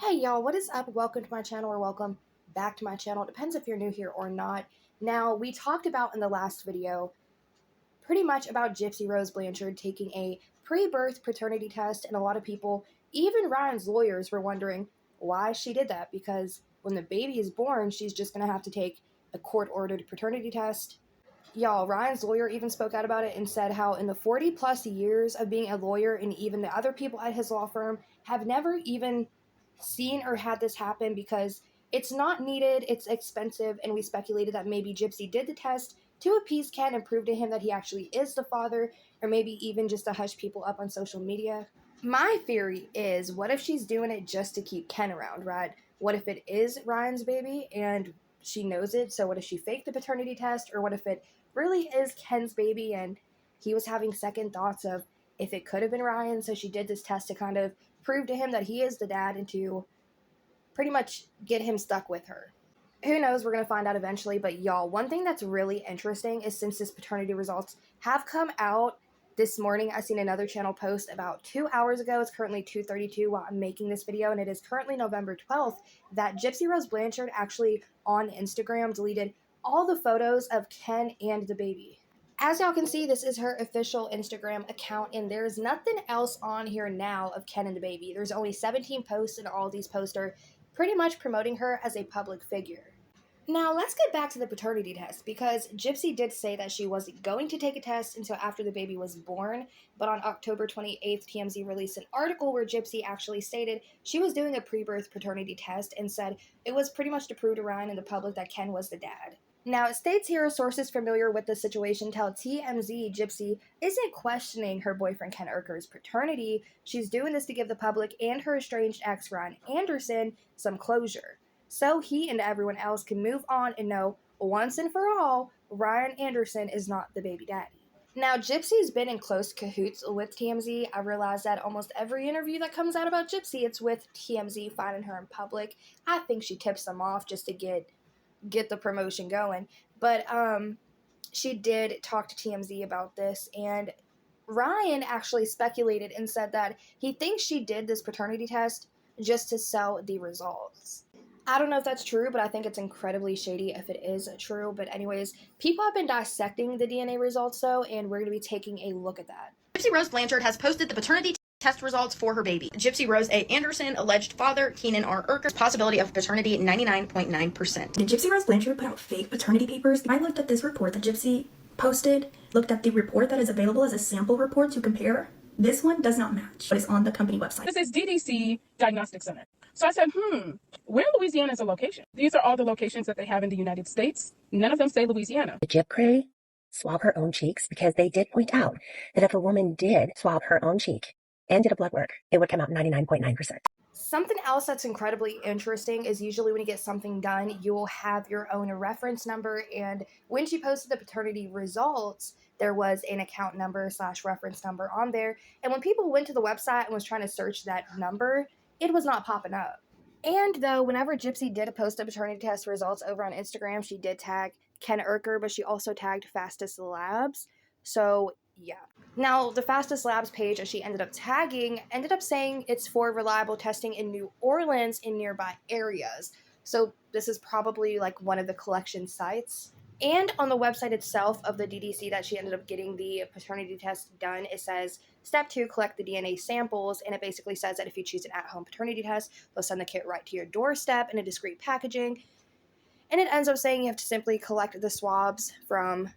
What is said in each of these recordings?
Hey y'all, what is up? Welcome to my channel or welcome back to my channel. It depends if you're new here or not. Now, we talked about in the last video pretty much about Gypsy Rose Blanchard taking a pre-birth paternity test, and a lot of people, even Ryan's lawyers, were wondering why she did that, because when the baby is born, she's just going to have to take a court-ordered paternity test. Y'all, Ryan's lawyer even spoke out about it and said how in the 40 plus years of being a lawyer, and even the other people at his law firm have never even seen or had this happen because it's not needed, it's expensive, and we speculated that maybe Gypsy did the test to appease Ken and prove to him that he actually is the father, or maybe even just to hush people up on social media. My theory is, what if she's doing it just to keep Ken around, right? What if it is Ryan's baby and she knows it? So what if she faked the paternity test? Or what if it really is Ken's baby and he was having second thoughts of if it could have been Ryan? So she did this test to kind of prove to him that he is the dad and to pretty much get him stuck with her. Who knows? We're going to find out eventually. But y'all, one thing that's really interesting is since this paternity results have come out this morning, I seen another channel post about 2 hours ago. It's currently 2:32 while I'm making this video, and it is currently November 12th, that Gypsy Rose Blanchard actually on Instagram deleted all the photos of Ken and the baby. As y'all can see, this is her official Instagram account, and there's nothing else on here now of Ken and the baby. There's only 17 posts, and all these posts are pretty much promoting her as a public figure. Now, let's get back to the paternity test, because Gypsy did say that she wasn't going to take a test until after the baby was born, but on October 28th, TMZ released an article where Gypsy actually stated she was doing a pre-birth paternity test and said it was pretty much to prove to Ryan and the public that Ken was the dad. Now, it states here sources familiar with the situation tell TMZ Gypsy isn't questioning her boyfriend Ken Urker's paternity. She's doing this to give the public and her estranged ex Ryan Anderson some closure, so he and everyone else can move on and know once and for all Ryan Anderson is not the baby daddy. Now, Gypsy's been in close cahoots with TMZ. I realize that almost every interview that comes out about Gypsy, it's with TMZ finding her in public. I think she tips them off just to get the promotion going. But she did talk to TMZ about this, and Ryan actually speculated and said that he thinks she did this paternity test just to sell the results. I don't know if that's true, but I think it's incredibly shady if it is true. But anyways, people have been dissecting the DNA results though, and we're going to be taking a look at that. Gypsy Rose Blanchard has posted the paternity test results for her baby. Gypsy Rose A. Anderson, alleged father, Keenan R. Urker, possibility of paternity 99.9%. Did Gypsy Rose Blanchard put out fake paternity papers? I looked at this report that Gypsy posted, looked at the report that is available as a sample report to compare. This one does not match what is on the company website. This is DDC Diagnostic Center. So I said, where in Louisiana is a location? These are all the locations that they have in the United States. None of them say Louisiana. The Gyp Cray swab her own cheeks, because they did point out that if a woman did swab her own cheek and did a blood work, it would come out 99.9%. Something else that's incredibly interesting is usually when you get something done, you will have your own reference number. And when she posted the paternity results, there was an account number / reference number on there. And when people went to the website and was trying to search that number, it was not popping up. And though whenever Gypsy did post the paternity test results over on Instagram, she did tag Ken Urker, but she also tagged Fastest Labs. So yeah. Now, the Fastest Labs page that she ended up tagging ended up saying it's for reliable testing in New Orleans and nearby areas. So this is probably like one of the collection sites. And on the website itself of the DDC that she ended up getting the paternity test done, it says, Step 2, collect the DNA samples. And it basically says that if you choose an at-home paternity test, they'll send the kit right to your doorstep in a discreet packaging. And it ends up saying you have to simply collect the swabs from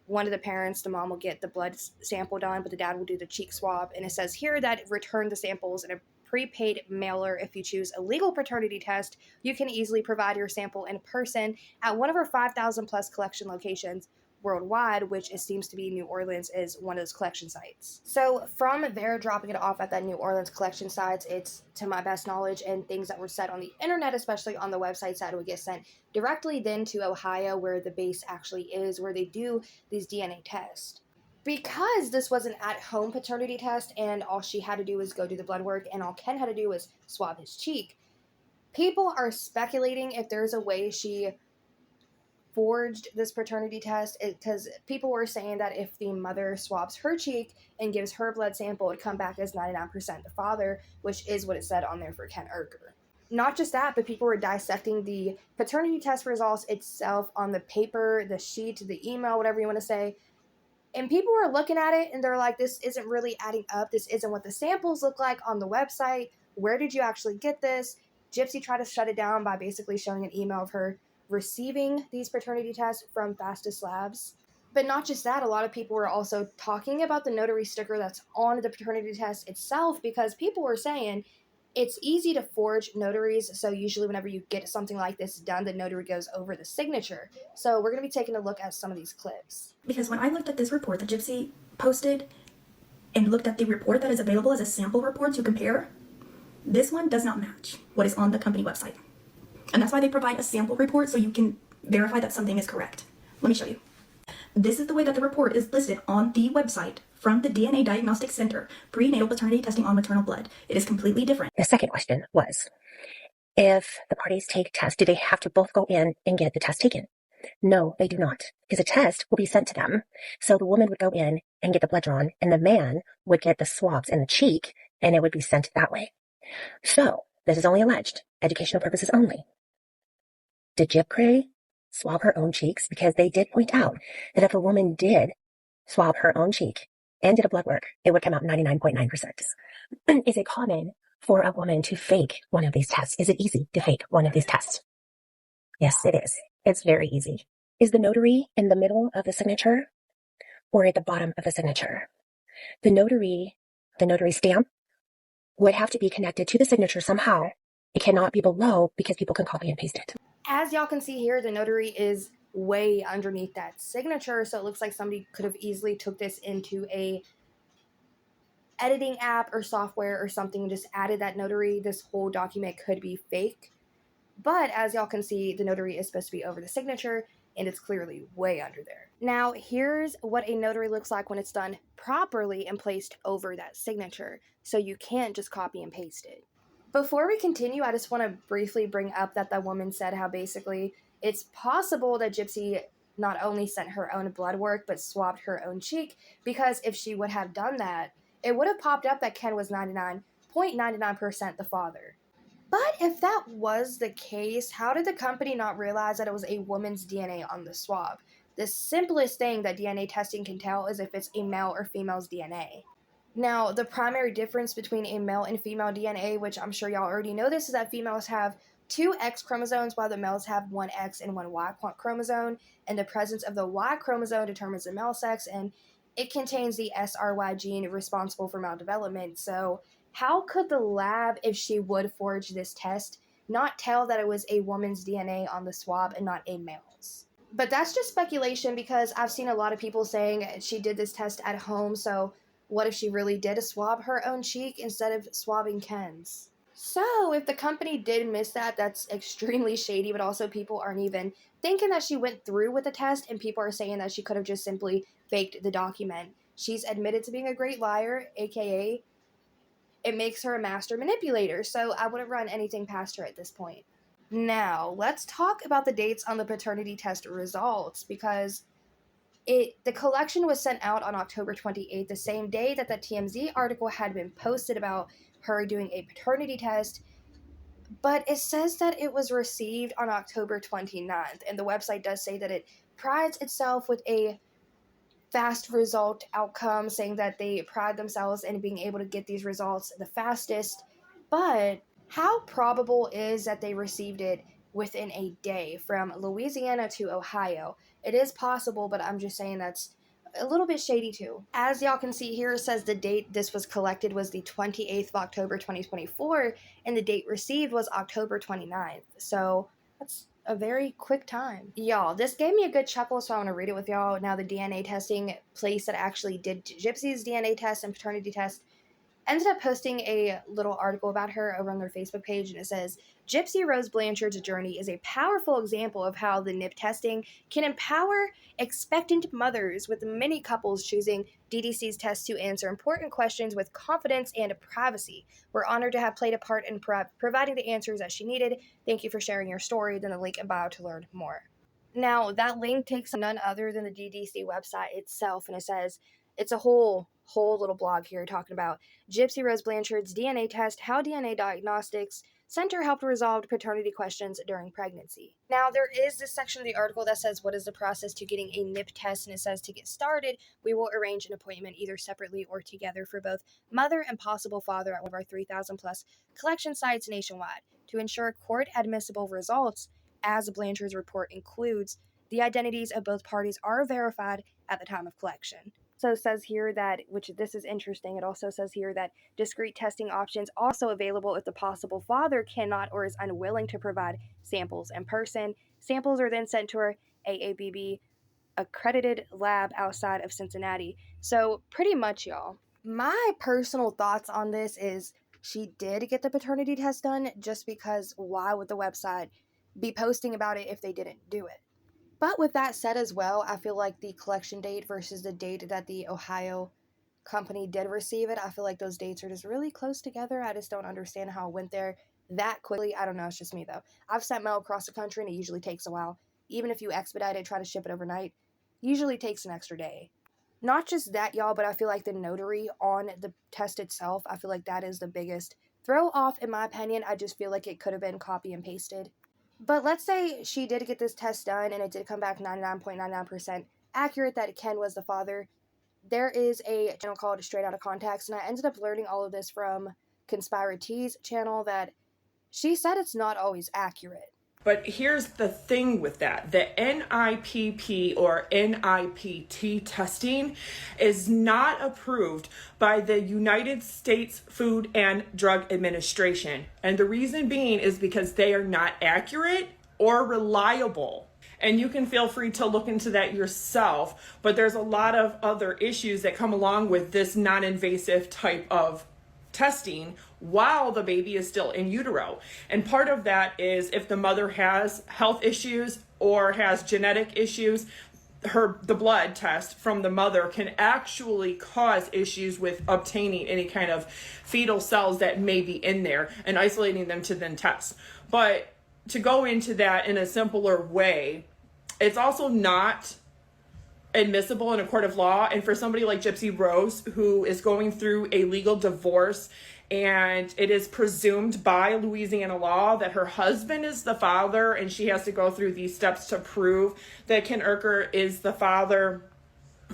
one of the parents. The mom will get the blood sample done, but the dad will do the cheek swab. And it says here that return the samples in a prepaid mailer. If you choose a legal paternity test, you can easily provide your sample in person at one of our 5,000 plus collection locations worldwide, which it seems to be New Orleans is one of those collection sites. So from there, dropping it off at that New Orleans collection sites, it's, to my best knowledge, and things that were said on the internet, especially on the websites, that it would get sent directly then to Ohio, where the base actually is, where they do these DNA tests. Because this was an at-home paternity test and all she had to do was go do the blood work and all Ken had to do was swab his cheek, people are speculating if there's a way she forged this paternity test, because people were saying that if the mother swabs her cheek and gives her blood sample, it would come back as 99% the father, which is what it said on there for Ken Urker. Not just that, but people were dissecting the paternity test results itself on the paper, the sheet, the email, whatever you want to say. And people were looking at it and they're like, this isn't really adding up. This isn't what the samples look like on the website. Where did you actually get this? Gypsy tried to shut it down by basically showing an email of her receiving these paternity tests from Fastest Labs. But not just that, a lot of people were also talking about the notary sticker that's on the paternity test itself, because people were saying it's easy to forge notaries. So usually whenever you get something like this done, the notary goes over the signature. So we're going to be taking a look at some of these clips. Because when I looked at this report that Gypsy posted and looked at the report that is available as a sample report to compare, this one does not match what is on the company website. And that's why they provide a sample report, so you can verify that something is correct. Let me show you. This is the way that the report is listed on the website from the DNA Diagnostic Center, prenatal paternity testing on maternal blood. It is completely different. The second question was, if the parties take tests, do they have to both go in and get the test taken? No, they do not, because a test will be sent to them. So the woman would go in and get the blood drawn, and the man would get the swabs in the cheek, and it would be sent that way. So this is only alleged, educational purposes only. Did Gypsy swab her own cheeks? Because they did point out that if a woman did swab her own cheek and did a blood work, it would come out 99.9%. Is it common for a woman to fake one of these tests? Is it easy to fake one of these tests? Yes, it is. It's very easy. Is the notary in the middle of the signature or at the bottom of the signature? The notary stamp would have to be connected to the signature somehow. It cannot be below because people can copy and paste it. As y'all can see here, the notary is way underneath that signature, so it looks like somebody could have easily took this into a editing app or software or something and just added that notary. This whole document could be fake. But as y'all can see, the notary is supposed to be over the signature, and it's clearly way under there. Now, here's what a notary looks like when it's done properly and placed over that signature, so you can't just copy and paste it. Before we continue, I just want to briefly bring up that the woman said how basically it's possible that Gypsy not only sent her own blood work, but swabbed her own cheek, because if she would have done that, it would have popped up that Ken was 99.99% the father. But if that was the case, how did the company not realize that it was a woman's DNA on the swab? The simplest thing that DNA testing can tell is if it's a male or female's DNA. Now, the primary difference between a male and female DNA, which I'm sure y'all already know this, is that females have 2 X chromosomes while the males have 1 X and 1 Y chromosome, and the presence of the Y chromosome determines the male sex, and it contains the SRY gene responsible for male development. So how could the lab, if she would forge this test, not tell that it was a woman's DNA on the swab and not a male's? But that's just speculation, because I've seen a lot of people saying she did this test at home, so what if she really did swab her own cheek instead of swabbing Ken's? So if the company did miss that, that's extremely shady, but also people aren't even thinking that she went through with the test, and people are saying that she could have just simply faked the document. She's admitted to being a great liar, aka it makes her a master manipulator, so I wouldn't run anything past her at this point. Now, let's talk about the dates on the paternity test results, because the collection was sent out on October 28th, the same day that the TMZ article had been posted about her doing a paternity test, but it says that it was received on October 29th, and the website does say that it prides itself with a fast result outcome, saying that they pride themselves in being able to get these results the fastest. But how probable is that they received it within a day from Louisiana to Ohio? It is possible, but I'm just saying that's a little bit shady too. As y'all can see here, it says the date this was collected was the 28th of October 2024, and the date received was October 29th. So that's a very quick time. Y'all, this gave me a good chuckle, so I want to read it with y'all. Now, the DNA testing place that actually did Gypsy's DNA test and paternity test ended up posting a little article about her over on their Facebook page, and it says, Gypsy Rose Blanchard's journey is a powerful example of how the NIP testing can empower expectant mothers, with many couples choosing DDC's test to answer important questions with confidence and privacy. We're honored to have played a part in providing the answers that she needed. Thank you for sharing your story. Then the link in bio to learn more. Now, that link takes none other than the DDC website itself, and it says, it's a whole little blog here talking about Gypsy Rose Blanchard's DNA test, how DNA diagnostics center helped resolve paternity questions during pregnancy. Now, there is this section of the article that says what is the process to getting a NIP test, and it says to get started, we will arrange an appointment either separately or together for both mother and possible father at one of our 3,000 plus collection sites nationwide to ensure court admissible results, as Blanchard's report includes. The identities of both parties are verified at the time of collection. So it says here that, which this is interesting, it also says here that discrete testing options also available if the possible father cannot or is unwilling to provide samples in person. Samples are then sent to our AABB accredited lab outside of Cincinnati. So pretty much, y'all, my personal thoughts on this is she did get the paternity test done, just because why would the website be posting about it if they didn't do it? But with that said as well, I feel like the collection date versus the date that the Ohio company did receive it, I feel like those dates are just really close together. I just don't understand how it went there that quickly. I don't know, it's just me though. I've sent mail across the country and it usually takes a while. Even if you expedite it, try to ship it overnight, usually takes an extra day. Not just that, y'all, but I feel like the notary on the test itself, I feel like that is the biggest throw off in my opinion. I just feel like it could have been copy and pasted. But let's say she did get this test done and it did come back 99.99% accurate that Ken was the father. There is a channel called Straight Outta Context, and I ended up learning all of this from Conspiratee's channel, that she said it's not always accurate. But here's the thing with that. The NIPP or NIPT testing is not approved by the United States Food and Drug Administration. And the reason being is because they are not accurate or reliable. And you can feel free to look into that yourself. But there's a lot of other issues that come along with this non-invasive type of testing while the baby is still in utero. And part of that is if the mother has health issues or has genetic issues, the blood test from the mother can actually cause issues with obtaining any kind of fetal cells that may be in there and isolating them to then test. But to go into that in a simpler way, it's also not admissible in a court of law. And for somebody like Gypsy Rose, who is going through a legal divorce, and it is presumed by Louisiana law that her husband is the father, and she has to go through these steps to prove that Ken Urker is the father,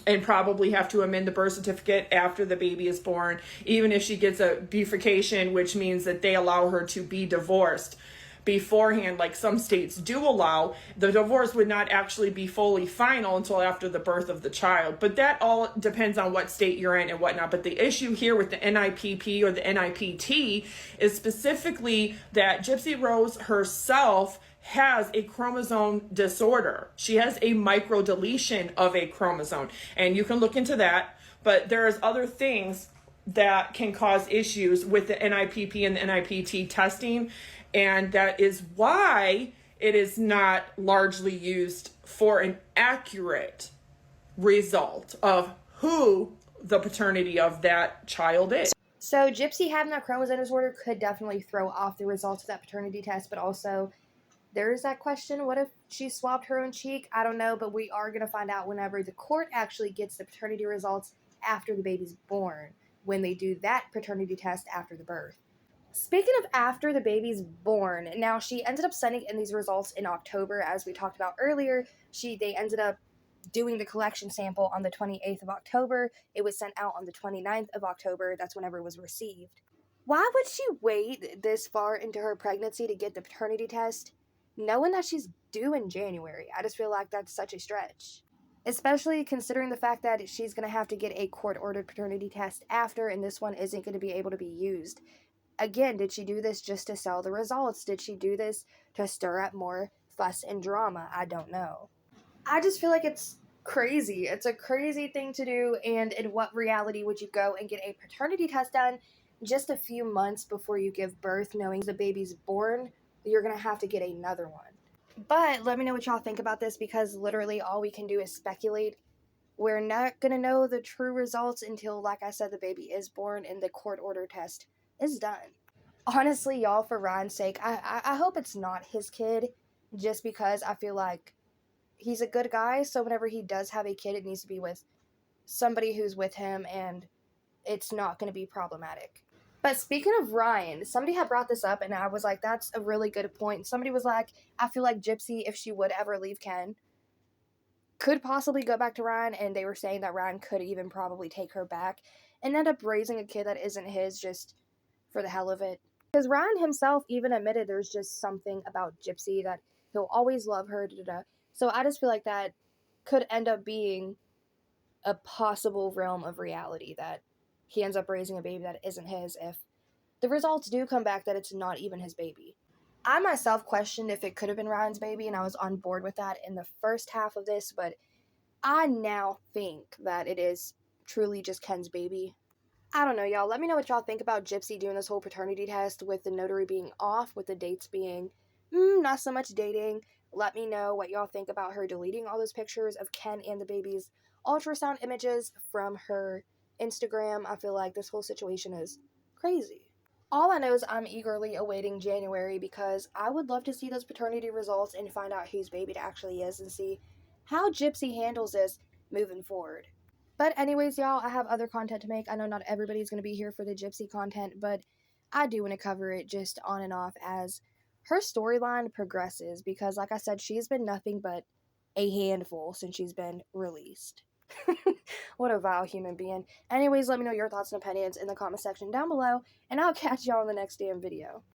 and probably have to amend the birth certificate after the baby is born, even if she gets a bifurcation, which means that they allow her to be divorced beforehand, like some states do allow. The divorce would not actually be fully final until after the birth of the child. But that all depends on what state you're in and whatnot. But the issue here with the NIPP or the NIPT is specifically that Gypsy Rose herself has a chromosome disorder. She has a microdeletion of a chromosome. And you can look into that. But there's other things that can cause issues with the NIPP and the NIPT testing. And that is why it is not largely used for an accurate result of who the paternity of that child is. So Gypsy having that chromosome disorder could definitely throw off the results of that paternity test, but also there is that question, what if she swabbed her own cheek? I don't know, but we are going to find out whenever the court actually gets the paternity results after the baby's born, when they do that paternity test after the birth. Speaking of after the baby's born, now she ended up sending in these results in October, as we talked about earlier. They ended up doing the collection sample on the 28th of October. It was sent out on the 29th of October. That's whenever it was received. Why would she wait this far into her pregnancy to get the paternity test, knowing that she's due in January? I just feel like that's such a stretch. Especially considering the fact that she's going to have to get a court-ordered paternity test after, and this one isn't going to be able to be used. Again, did she do this just to sell the results? Did she do this to stir up more fuss and drama? I don't know. I just feel like it's crazy. It's a crazy thing to do, and in what reality would you go and get a paternity test done just a few months before you give birth, knowing the baby's born, you're going to have to get another one? But let me know what y'all think about this, because literally all we can do is speculate. We're not going to know the true results until, like I said, the baby is born and the court-order test is done. Honestly, y'all, for Ryan's sake, I hope it's not his kid, just because I feel like he's a good guy, so whenever he does have a kid, it needs to be with somebody who's with him, and it's not going to be problematic. But speaking of Ryan, somebody had brought this up, and I was like, that's a really good point. Somebody was like, I feel like Gypsy, if she would ever leave Ken, could possibly go back to Ryan, and they were saying that Ryan could even probably take her back and end up raising a kid that isn't his just for the hell of it. Because Ryan himself even admitted there's just something about Gypsy that he'll always love her. So I just feel like that could end up being a possible realm of reality, that he ends up raising a baby that isn't his if the results do come back that it's not even his baby. I myself questioned if it could have been Ryan's baby, and I was on board with that in the first half of this, but I now think that it is truly just Ken's baby. I don't know, y'all. Let me know what y'all think about Gypsy doing this whole paternity test with the notary being off, with the dates being not so much dating. Let me know what y'all think about her deleting all those pictures of Ken and the baby's ultrasound images from her Instagram. I feel like this whole situation is crazy. All I know is I'm eagerly awaiting January because I would love to see those paternity results and find out whose baby it actually is and see how Gypsy handles this moving forward. But anyways, y'all, I have other content to make. I know not everybody's going to be here for the Gypsy content, but I do want to cover it just on and off as her storyline progresses because, like I said, she's been nothing but a handful since she's been released. What a vile human being. Anyways, let me know your thoughts and opinions in the comment section down below, and I'll catch y'all in the next damn video.